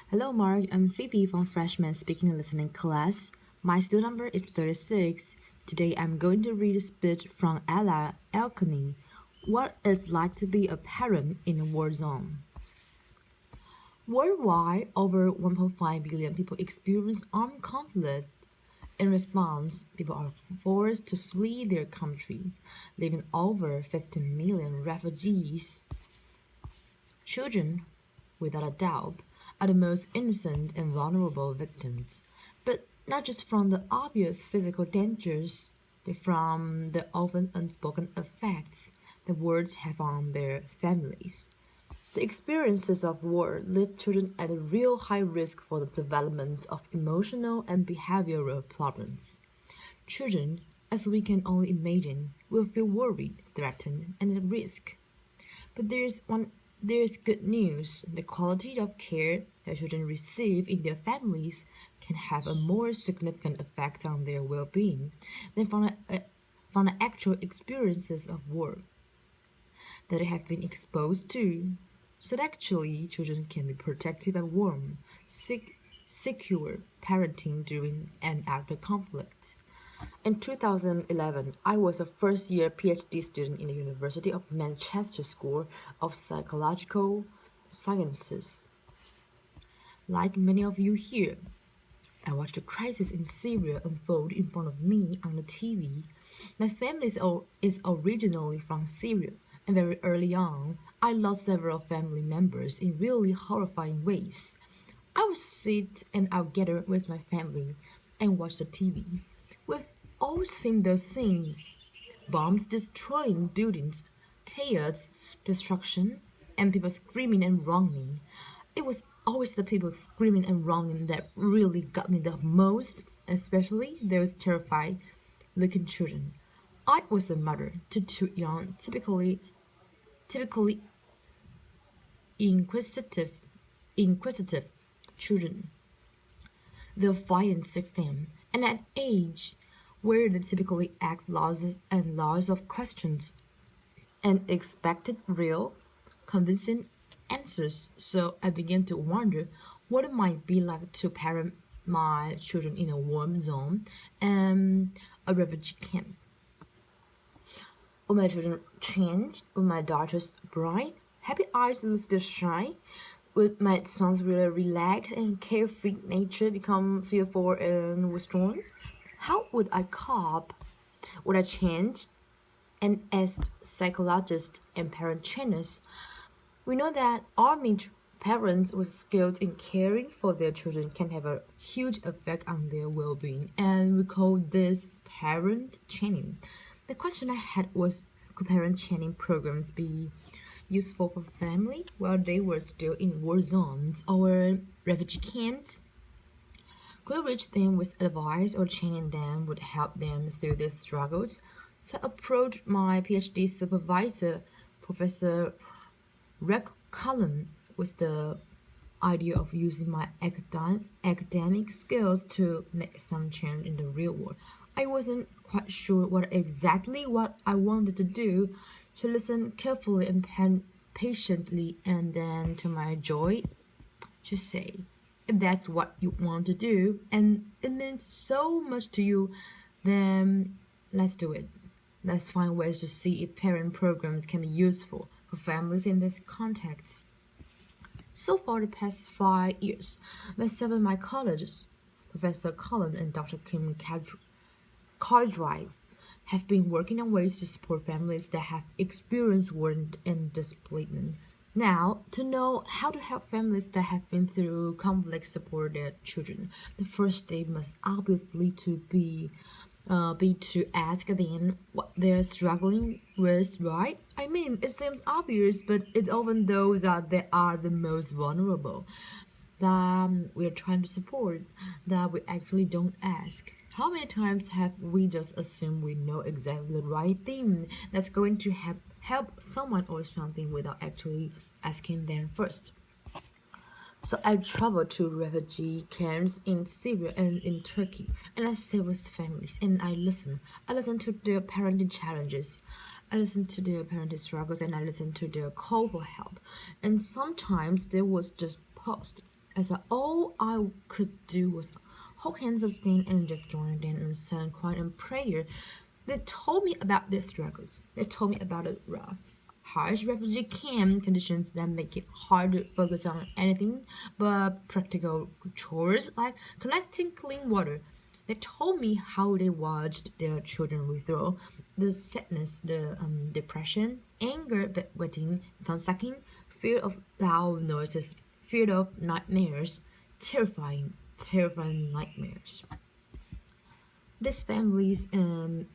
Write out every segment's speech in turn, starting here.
Hello, Mark. I'm Phoebe from Freshman Speaking and Listening class. My student number is 36. Today, I'm going to read a speech from Aala, El-Khani. What it's like to be a parent in a war zone. Worldwide, over 1.5 billion people experience armed conflict. In response, people are forced to flee their country, leaving over 15 million refugees. Children, without a doubt, are the most innocent and vulnerable victims, but not just from the obvious physical dangers, but from the often unspoken effects the wars have on their families. The experiences of war leave children at a real high risk for the development of emotional and behavioral problems. Children, as we can only imagine, will feel worried, threatened, and at risk. But there's good news. The quality of care that children receive in their families can have a more significant effect on their well-being than from the actual experiences of war that they have been exposed to. So that actually, children can be protected by warm, secure parenting during and after conflict. In 2011, I was a first year PhD student in the University of Manchester School of Psychological Sciences. Like many of you here, I watched the crisis in Syria unfold in front of me on the TV. My family is originally from Syria, and very early on, I lost several family members in really horrifying ways. I would sit and I'll gather with my family and watch the TV. We've all seen those scenes: bombs destroying buildings, chaos, destruction, and people screaming and running. It was always the people screaming and running that really got me the most, especially those terrified looking children. I was a mother to two young, typically inquisitive, inquisitive children. They're 5 and 16, and at age where they typically ask lots of questions and expected real, convincing answers. So I began to wonder what it might be like to parent my children in a warm zone and a refugee camp. Would my children change? Would my daughters bright, happy eyes lose their shine? Would my son's really relaxed and carefree nature become fearful and withdrawn? How would I cope? Would I change? And as psychologists and parent trainers, we know that army parents with skilled in caring for their children can have a huge effect on their well-being, and we call this parent training. The question I had was, could parent training programs be useful for family while they were still in war zones or refugee camps? Could we reach them with advice or training them would help them through their struggles? So I approached my PhD supervisor, Professor Rick Cullen, with the idea of using my academic skills to make some change in the real world. I wasn't quite sure what I wanted to do. She listened carefully and patiently, and then, to my joy, she said, "If that's what you want to do, and it means so much to you, then let's do it. Let's find ways to see if parent programs can be useful for families in this context." So far, the past 5 years, myself and my colleagues, Professor Cullen and Dr. Kim Cartwright, have been working on ways to support families that have experienced war and displacement. Now, to know how to help families that have been through conflict support their children, the first step must obviously be to ask them what they're struggling with, right? I mean, it seems obvious, but it's often those that are the most vulnerable that we're trying to support that we actually don't ask. How many times have we just assumed we know exactly the right thing that's going to help someone or something without actually asking them first? So I traveled to refugee camps in Syria and in Turkey, and I stayed with families and I listened. I listened to their parenting challenges. I listened to their parenting struggles and I listened to their call for help. And sometimes there was just pause. as all I could do was hold hands or stand and just join them in silent quiet and prayer. They told me about their struggles. They told me about the rough, harsh refugee camp conditions that make it hard to focus on anything but practical chores like collecting clean water. They told me how they watched their children withdraw, the sadness, the depression, anger, bedwetting, thumb sucking, fear of loud noises, fear of nightmares, terrifying, terrifying nightmares. These families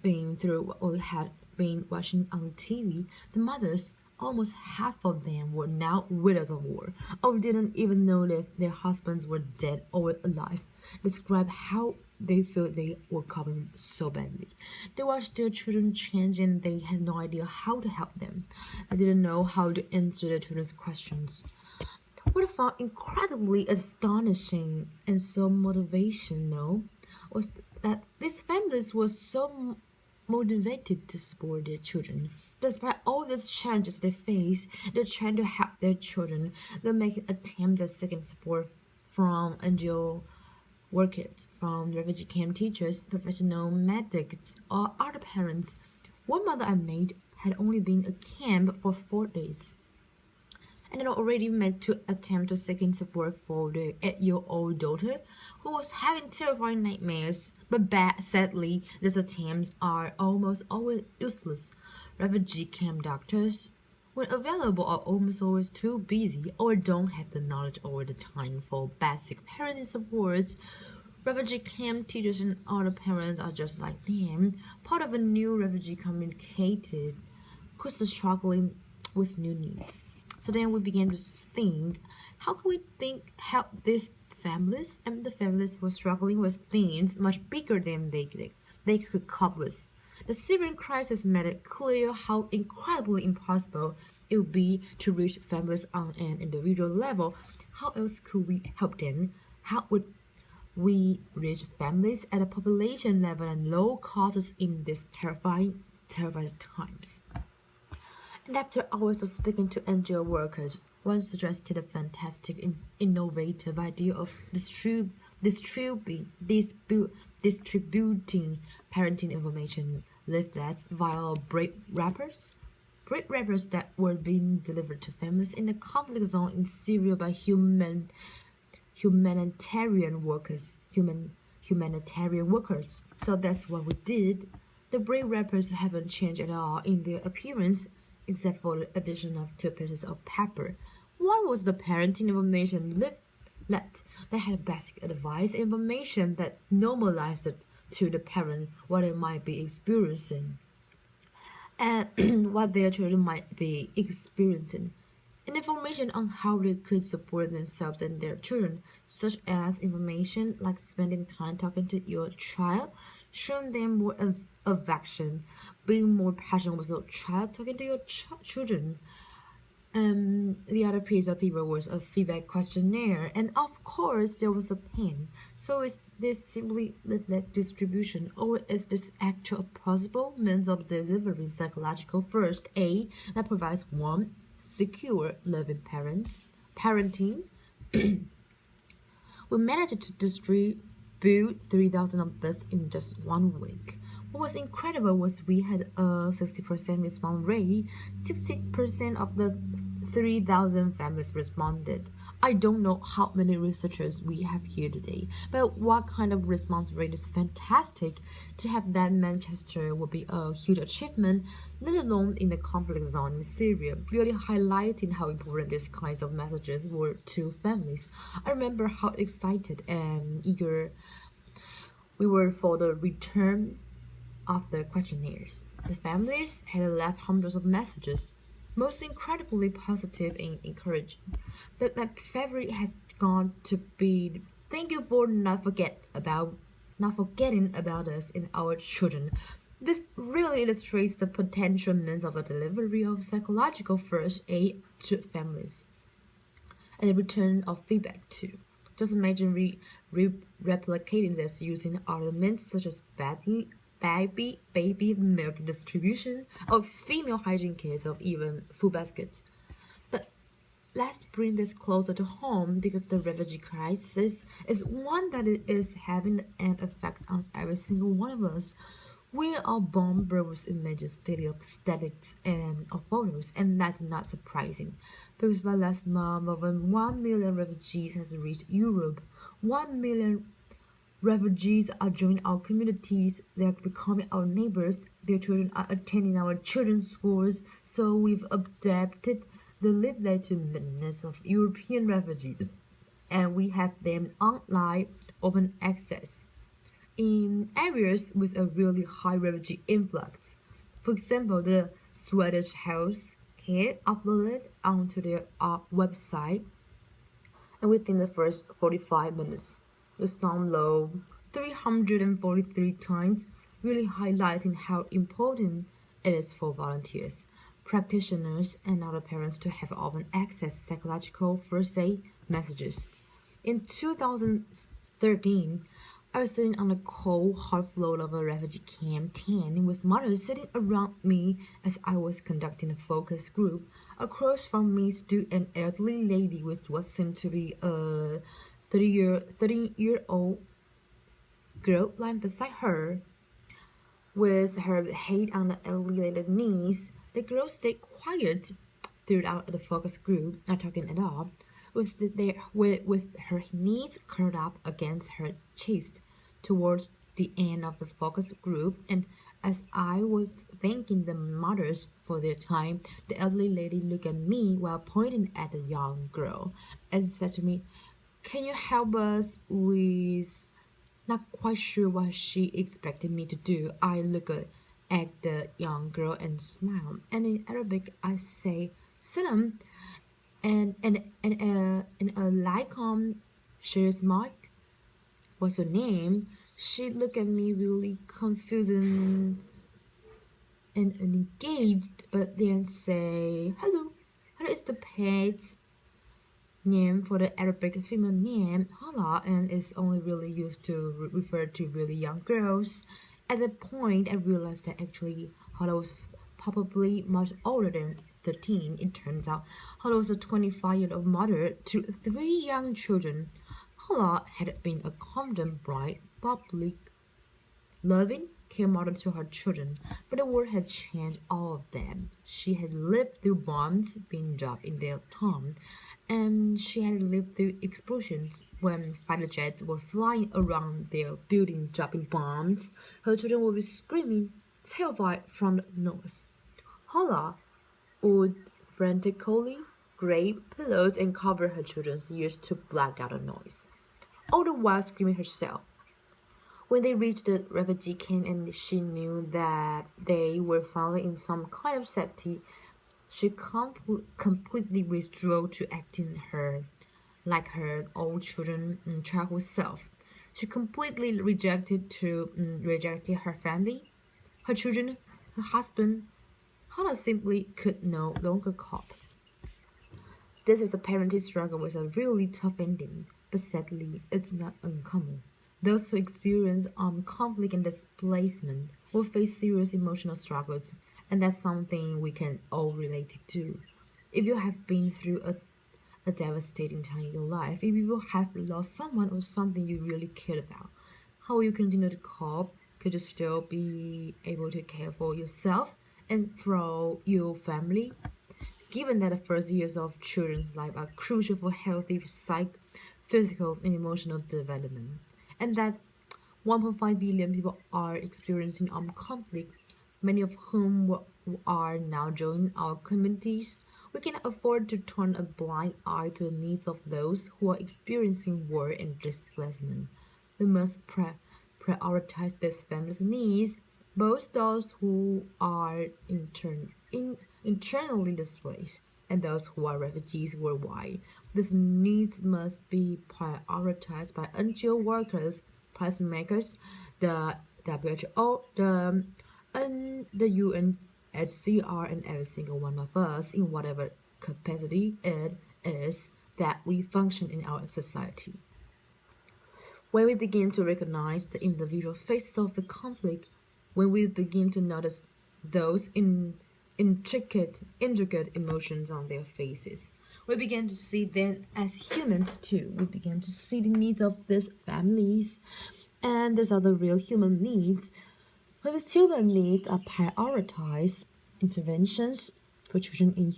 being through what we had been watching on TV, the mothers, almost half of them were now widows of war, or didn't even know if their husbands were dead or alive. Describe how they felt they were coping so badly. They watched their children change and they had no idea how to help them. They didn't know how to answer their children's questions. What I found incredibly astonishing and so motivational was that these families were so motivated to support their children. Despite all the challenges they face, they're trying to help their children. They're making attempts at seeking support from NGO workers, from refugee camp teachers, professional medics, or other parents. One mother I met had only been at camp for 4 days and had already made to attempt to seeking support for the 8-year-old daughter who was having terrifying nightmares. But sadly, these attempts are almost always useless. Refugee camp doctors, when available, are almost always too busy or don't have the knowledge or the time for basic parenting supports. Refugee camp teachers and other parents are just like them, part of a new refugee community who's struggling with new needs. So then we began to think, how can we help these families? And the families were struggling with things much bigger than they could cope with. The Syrian crisis made it clear how incredibly impossible it would be to reach families on an individual level. How else could we help them? How would we reach families at a population level and low costs in these terrifying times? And after hours of speaking to NGO workers, one suggested a fantastic, innovative idea of distributing parenting information leaflets via bread wrappers. Bread wrappers that were being delivered to families in the conflict zone in Syria by humanitarian workers. So that's what we did. The bread wrappers haven't changed at all in their appearance, except for the addition of 2 pieces of paper. One was the parenting information leaflet that had basic advice information that normalized it to the parent what they might be experiencing and what their children might be experiencing, and information on how they could support themselves and their children, such as information like spending time talking to your child, showing them more affection, being more passionate with your child, talking to your children. The other piece of paper was a feedback questionnaire, and of course there was a pen. So is this simply leaflet distribution, or is this actual possible means of delivering psychological first aid that provides warm, secure, loving parenting? We managed to distribute 3,000 of this in just 1 week. What was incredible was we had a 60% response rate. 60% of the 3,000 families responded. I don't know how many researchers we have here today, but what kind of response rate is fantastic. To have that in Manchester would be a huge achievement, let alone in the conflict zone in Syria, really highlighting how important these kinds of messages were to families. I remember how excited and eager we were for the return of the questionnaires. The families had left hundreds of messages, most incredibly positive and encouraging. But my favorite has gone to be thank you for not forgetting about us and our children. This really illustrates the potential means of the delivery of psychological first aid to families and the return of feedback too. Just imagine replicating this using elements such as baby milk distribution, or female hygiene kits, of even food baskets. But let's bring this closer to home because the refugee crisis is one that is having an effect on every single one of us. We are bombarded with images, statistics, and of photos, and that's not surprising because by last month, over 1 million refugees has reached Europe. 1 million refugees are joining our communities, they are becoming our neighbors, their children are attending our children's schools, so we've adapted the lively to millions of European refugees, and we have them online open access in areas with a really high refugee influx. For example, the Swedish Health Care uploaded onto their website, and within the first 45 minutes, it was downloaded 343 times, really highlighting how important it is for volunteers, practitioners, and other parents to have open access psychological first aid messages. In 2013, I was sitting on the cold, hard floor of a refugee camp 10 with mothers sitting around me as I was conducting a focus group. Across from me stood an elderly lady with what seemed to be a 30-year-old girl lying beside her. With her head on the elevated knees, the girl stayed quiet throughout the focus group, not talking at all, with her knees curled up against her chest. Towards the end of the focus group, and as I was thanking the mothers for their time, the elderly lady looked at me while pointing at the young girl and said to me, "Can you help us with..." Not quite sure what she expected me to do, I looked at the young girl and smiled. And in Arabic, I say, "Salam," and a lycom shares mark. "What's your name?" She looked at me really confused and engaged, but then say, "Hello." Hello is the pet's name for the Arabic female name Hala, and is only really used to refer to really young girls. At that point, I realized that actually Hala was probably much older than 13. It turns out Hala was a 25-year-old mother to three young children. Hala had been a confident, bright, public, loving care model to her children, but the world had changed all of them. She had lived through bombs being dropped in their town, and she had lived through explosions when fighter jets were flying around their building dropping bombs. Her children would be screaming, terrified from the noise. Hala would frantically grab pillows and cover her children's ears to black out the noise, all the while screaming herself. When they reached the refugee camp and she knew that they were finally in some kind of safety, she completely withdrew to acting like her old children and childhood self. She completely rejected her family, her children, her husband. Hannah simply could no longer cope. This is a parenting struggle with a really tough ending, but sadly, it's not uncommon. Those who experience armed conflict and displacement will face serious emotional struggles, and that's something we can all relate to. If you have been through a devastating time in your life, if you have lost someone or something you really cared about, how will you continue to cope? Could you still be able to care for yourself and for your family? Given that the first years of children's life are crucial for healthy physical, and emotional development, and that 1.5 billion people are experiencing armed conflict, many of whom are now joining our communities, we cannot afford to turn a blind eye to the needs of those who are experiencing war and displacement. We must prioritize these families' needs, both those who are internally displaced and those who are refugees worldwide. These needs must be prioritized by NGO workers, policymakers, the WHO, the UNHCR, and every single one of us in whatever capacity it is that we function in our society. When we begin to recognize the individual faces of the conflict, when we begin to notice those intricate emotions on their faces, We began to see them as humans too. We began to see the needs of these families, and these are the real human needs. When these human needs are prioritized, interventions for children in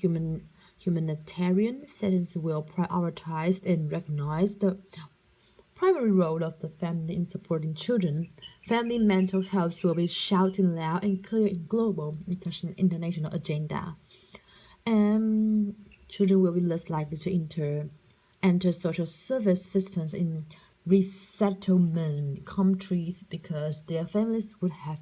humanitarian settings will prioritize and recognize the primary role of the family in supporting children. Family mental health will be shouting loud and clear in global international agenda. And children will be less likely to enter social service systems in resettlement countries because their families would have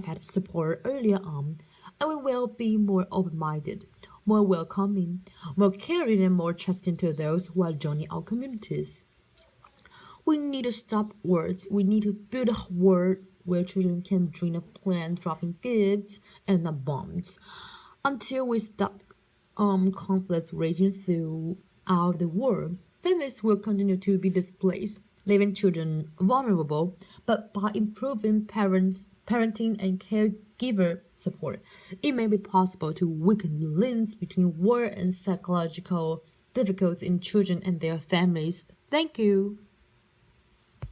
had support earlier on, and we will be more open-minded, more welcoming, more caring, and more trusting to those who are joining our communities. We need to stop wars. We need to build a world where children can join a plan dropping gifts and not bombs. Until we stop conflicts raging throughout the world, families will continue to be displaced, leaving children vulnerable. But by improving parenting and caregiver support, it may be possible to weaken the links between war and psychological difficulties in children and their families. Thank you.